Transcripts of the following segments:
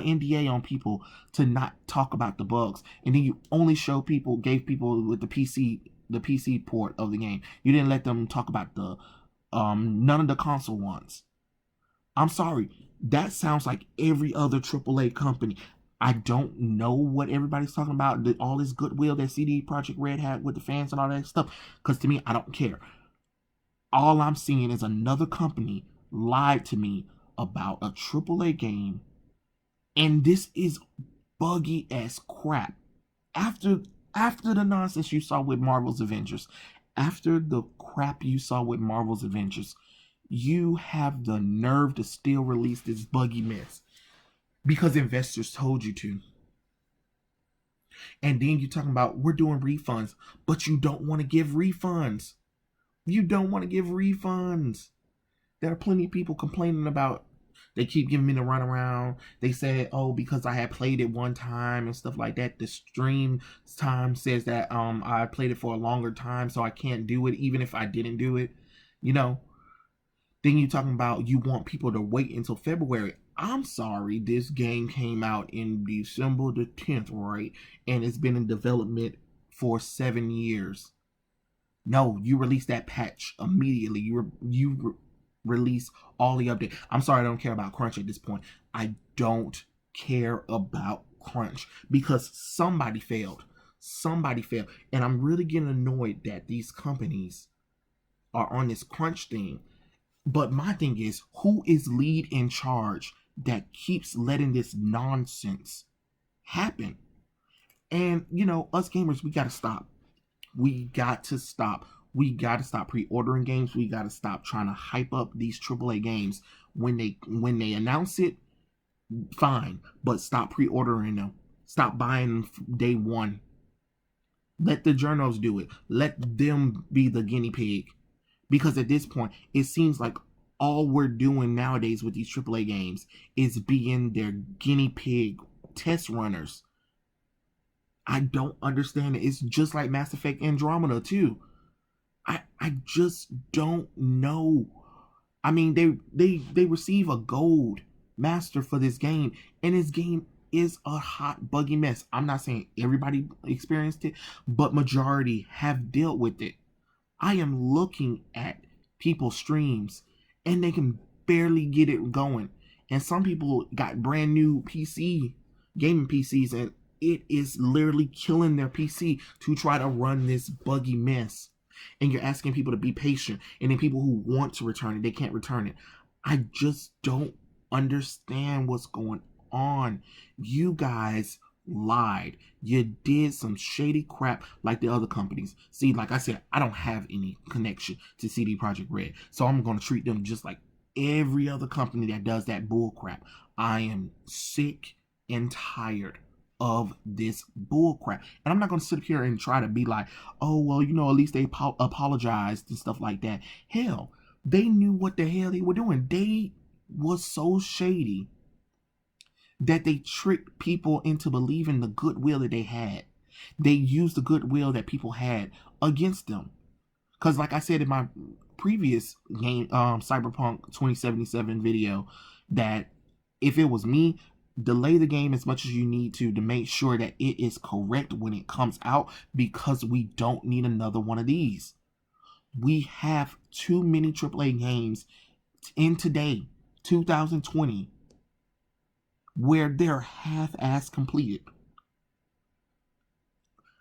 NDA on people to not talk about the bugs, and then you only gave people with the PC port of the game. You didn't let them talk about the none of the console ones. I'm sorry, that sounds like every other AAA company. I don't know what everybody's talking about, all this goodwill that CD Projekt Red had with the fans and all that stuff, because to me, I don't care. All I'm seeing is another company lied to me about a AAA game, and this is buggy as crap. After the nonsense you saw with Marvel's Avengers, after the crap you saw with Marvel's Avengers, you have the nerve to still release this buggy mess because investors told you to. And then you're talking about we're doing refunds, but you don't want to give refunds. You don't want to give refunds. There are plenty of people complaining about, they keep giving me the runaround. They said, oh, because I had played it one time and stuff like that. The stream time says that I played it for a longer time, so I can't do it even if I didn't do it. You know, then you're talking about you want people to wait until February. I'm sorry, this game came out in December the 10th, right? And it's been in development for 7 years. No, you release that patch immediately. You release all the updates. I'm sorry, I don't care about crunch at this point. I don't care about crunch because somebody failed. And I'm really getting annoyed that these companies are on this crunch thing. But my thing is, who is lead in charge that keeps letting this nonsense happen? And you know, us gamers, we gotta stop. We got to stop pre-ordering games. We got to stop trying to hype up these AAA games. When they announce it, fine, but stop pre-ordering them. Stop buying them day one. Let the journals do it. Let them be the guinea pig. Because at this point, it seems like all we're doing nowadays with these AAA games is being their guinea pig test runners. I don't understand it. It's just like Mass Effect Andromeda too. I just don't know. I mean, they receive a gold master for this game, and this game is a hot buggy mess. I'm not saying everybody experienced it, but majority have dealt with it. I am looking at people's streams, and they can barely get it going. And some people got brand new gaming PCs, and it is literally killing their PC to try to run this buggy mess. And you're asking people to be patient, and then people who want to return it, they can't return it. I just don't understand what's going on. You guys lied. You did some shady crap like the other companies. See, like I said, I don't have any connection to CD Projekt Red, so I'm going to treat them just like every other company that does that bull crap. I am sick and tired of this bull crap, and I'm not going to sit up here and try to be like, oh well, you know, at least they apologized and stuff like that. Hell, they knew what the hell they were doing. They was so shady that they tricked people into believing the goodwill that they had. They used the goodwill that people had against them. Because like I said in my previous game, Cyberpunk 2077 video, that if it was me, delay the game as much as you need to make sure that it is correct when it comes out, because we don't need another one of these. We have too many AAA games in today, 2020, where they're half-ass completed.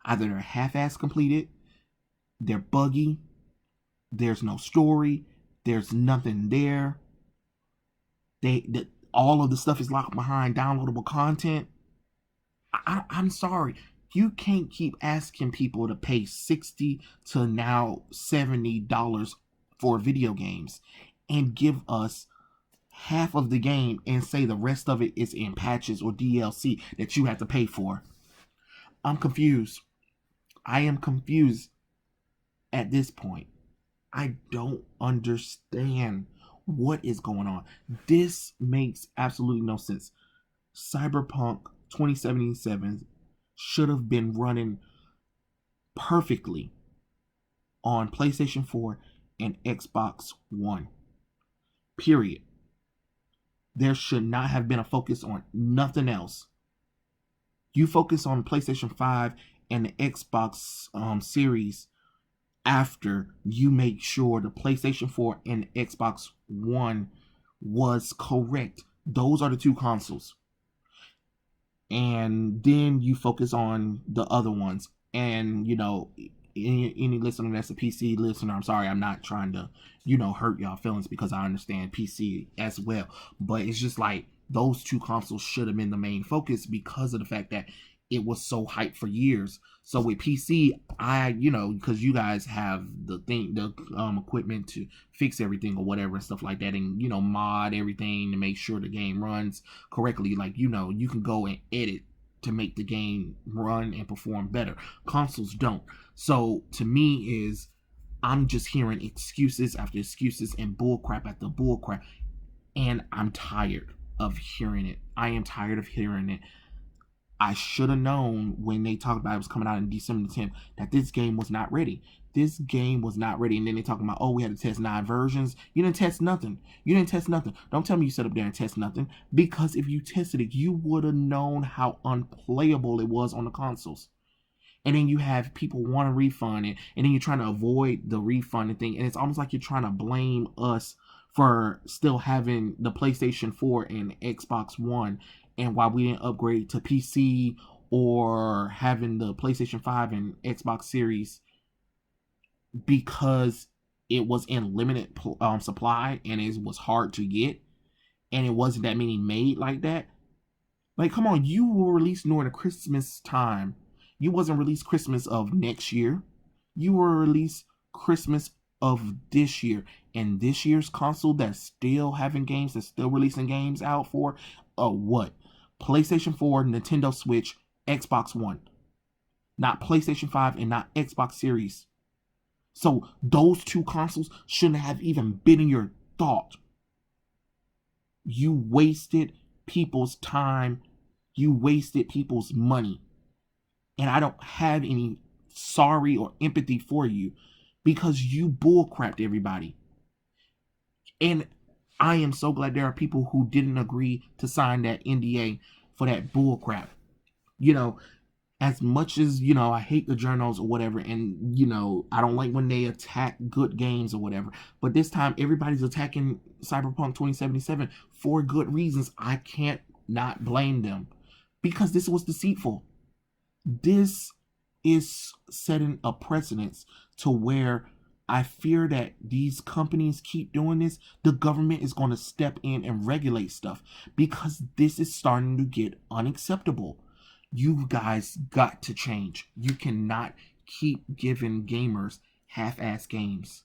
Either they're half-ass completed, they're buggy, there's no story, there's nothing there. All of the stuff is locked behind downloadable content. I'm sorry. You can't keep asking people to pay $60 to now $70 for video games and give us half of the game and say the rest of it is in patches or DLC that you have to pay for. I'm confused. I am confused at this point. I don't understand what is going on. This makes absolutely no sense. Cyberpunk 2077 should have been running perfectly on PlayStation 4 and Xbox One. Period. There should not have been a focus on nothing else. You focus on PlayStation 5 and the Xbox Series after you make sure the PlayStation 4 and the Xbox One was correct. Those are the two consoles. And then you focus on the other ones. And, any listener that's a PC listener, I'm sorry, I'm not trying to, hurt y'all feelings, because I understand PC as well. But it's just like those two consoles should have been the main focus, because of the fact that it was so hyped for years. So with PC, because you guys have the equipment to fix everything or whatever and stuff like that, and mod everything to make sure the game runs correctly. Like, you can go and edit to make the game run and perform better. Consoles don't. So to me, I'm just hearing excuses after excuses and bullcrap after bullcrap, and I'm tired of hearing it. I am tired of hearing it. I should have known when they talked about it was coming out in December 10th that this game was not ready. This game was not ready. And then they talking about, we had to test 9 versions. You didn't test nothing. Don't tell me you sat up there and test nothing. Because if you tested it, you would have known how unplayable it was on the consoles. And then you have people want a refund, and then you're trying to avoid the refund thing. And it's almost like you're trying to blame us for still having the PlayStation 4 and Xbox One, and why we didn't upgrade to PC, or having the PlayStation 5 and Xbox Series, because it was in limited supply and it was hard to get, and it wasn't that many made like that. Like, come on, you were released during the Christmas time. You wasn't released Christmas of next year. You were released Christmas of this year. And this year's console that's still having games, that's still releasing games out for, what? PlayStation 4, Nintendo Switch, Xbox One. Not PlayStation 5 and not Xbox Series. So those two consoles shouldn't have even been in your thought. You wasted people's time. You wasted people's money. And I don't have any sorry or empathy for you, because you bullcrapped everybody. And I am so glad there are people who didn't agree to sign that NDA for that bullcrap. As much as, I hate the journals or whatever, and, I don't like when they attack good games or whatever, but this time everybody's attacking Cyberpunk 2077 for good reasons. I can't not blame them, because this was deceitful. This is setting a precedence to where I fear that these companies keep doing this, the government is going to step in and regulate stuff, because this is starting to get unacceptable. You guys got to change. You cannot keep giving gamers half-ass games.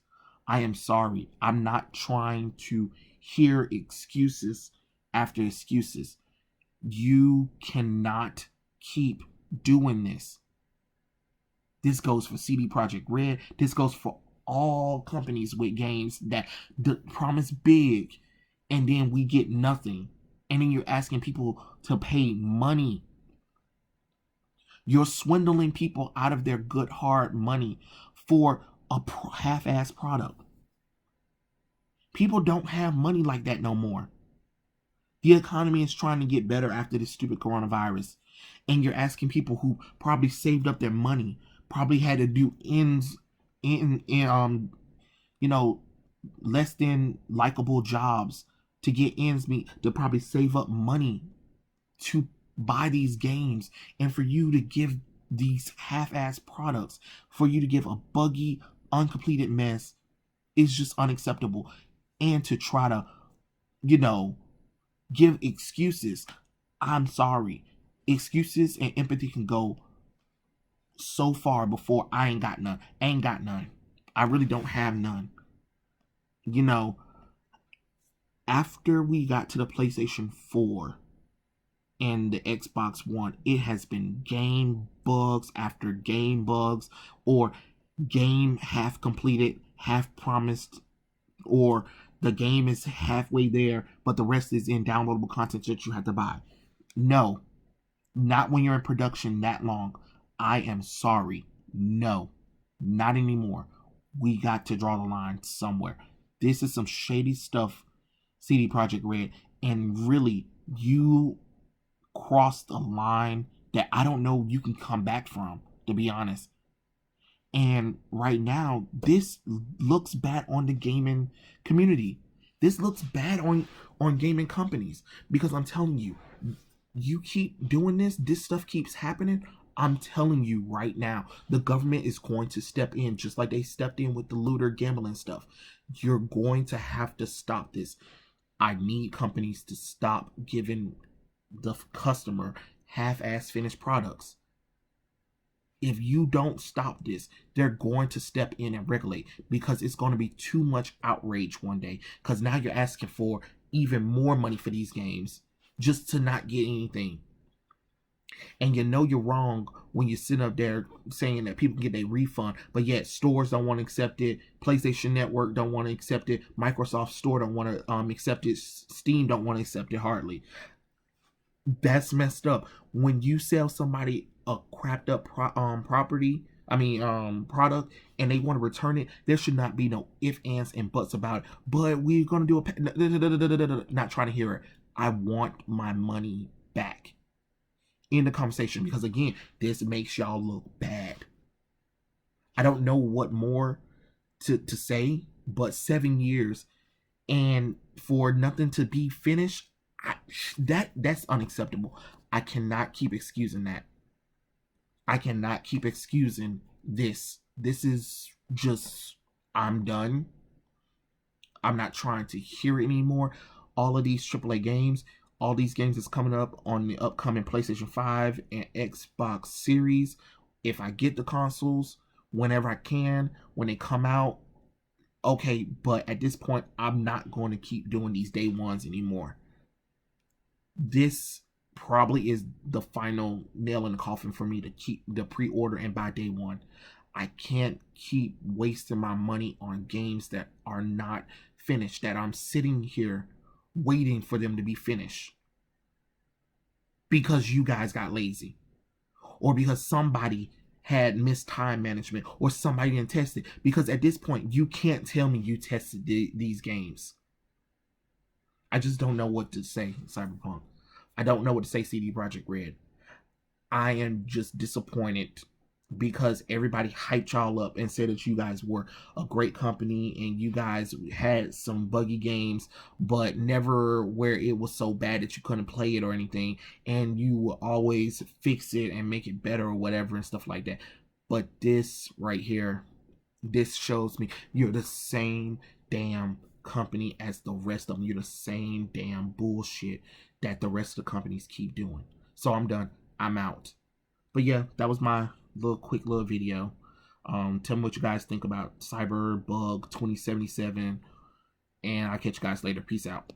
I am sorry. I'm not trying to hear excuses after excuses. You cannot keep doing this. This goes for Projekt Red. This goes for all companies with games that promise big, and then we get nothing. And then you're asking people to pay money. You're swindling people out of their good hard money for a half-ass product. People don't have money like that no more. The economy is trying to get better after this stupid coronavirus. And you're asking people who probably saved up their money, probably had to do less than likable jobs to get ends meet, to probably save up money to buy these games, and for you to give these half-ass products, for you to give a buggy, uncompleted mess, is just unacceptable. And to try to, give excuses. I'm sorry. Excuses and empathy can go so far before I ain't got none. I really don't have none. After we got to the PlayStation 4 and the Xbox One, it has been game bugs after game bugs, or game half completed, half promised, or the game is halfway there, but the rest is in downloadable content that you have to buy. No, not when you're in production that long. I am sorry. No, not anymore. We got to draw the line somewhere. This is some shady stuff, Projekt Red. And really, you crossed a line that I don't know you can come back from, to be honest. And right now, this looks bad on the gaming community. This looks bad on gaming companies, because I'm telling you, you keep doing this stuff keeps happening. I'm telling you right now, the government is going to step in, just like they stepped in with the looter gambling stuff. You're going to have to stop this. I need companies to stop giving the customer half-ass finished products. If you don't stop this, they're going to step in and regulate, because it's going to be too much outrage one day, because now you're asking for even more money for these games just to not get anything. And you know you're wrong when you sit up there saying that people get a refund, but yet stores don't want to accept it, PlayStation Network don't want to accept it, Microsoft Store don't want to accept it, Steam don't want to accept it hardly. That's messed up. When you sell somebody a crapped up product, and they want to return it, there should not be no ifs, ands, and buts about it. But we're gonna do not trying to hear it. I want my money back in the conversation, because again, this makes y'all look bad. I don't know what more to say, but 7 years and for nothing to be finished, that's unacceptable. I cannot keep excusing that. I cannot keep excusing this. This is just, I'm done. I'm not trying to hear it anymore. All of these AAA games, all these games is coming up on the upcoming PlayStation 5 and Xbox Series. If I get the consoles whenever I can, when they come out, okay, but at this point, I'm not going to keep doing these day ones anymore. This probably is the final nail in the coffin for me to keep the pre-order and buy day one. I can't keep wasting my money on games that are not finished, that I'm sitting here waiting for them to be finished because you guys got lazy, or because somebody had missed time management, or somebody didn't test it. Because at this point, you can't tell me you tested these games. I just don't know what to say, Cyberpunk. I don't know what to say, Projekt Red. I am just disappointed, because everybody hyped y'all up and said that you guys were a great company and you guys had some buggy games, but never where it was so bad that you couldn't play it or anything, and you will always fix it and make it better or whatever and stuff like that. But this right here, this shows me you're the same damn company as the rest of them. You're the same damn bullshit that the rest of the companies keep doing. So I'm done. I'm out. But yeah, that was my quick little video. Tell me what you guys think about CyberBug 2077, and I'll catch you guys later. Peace out.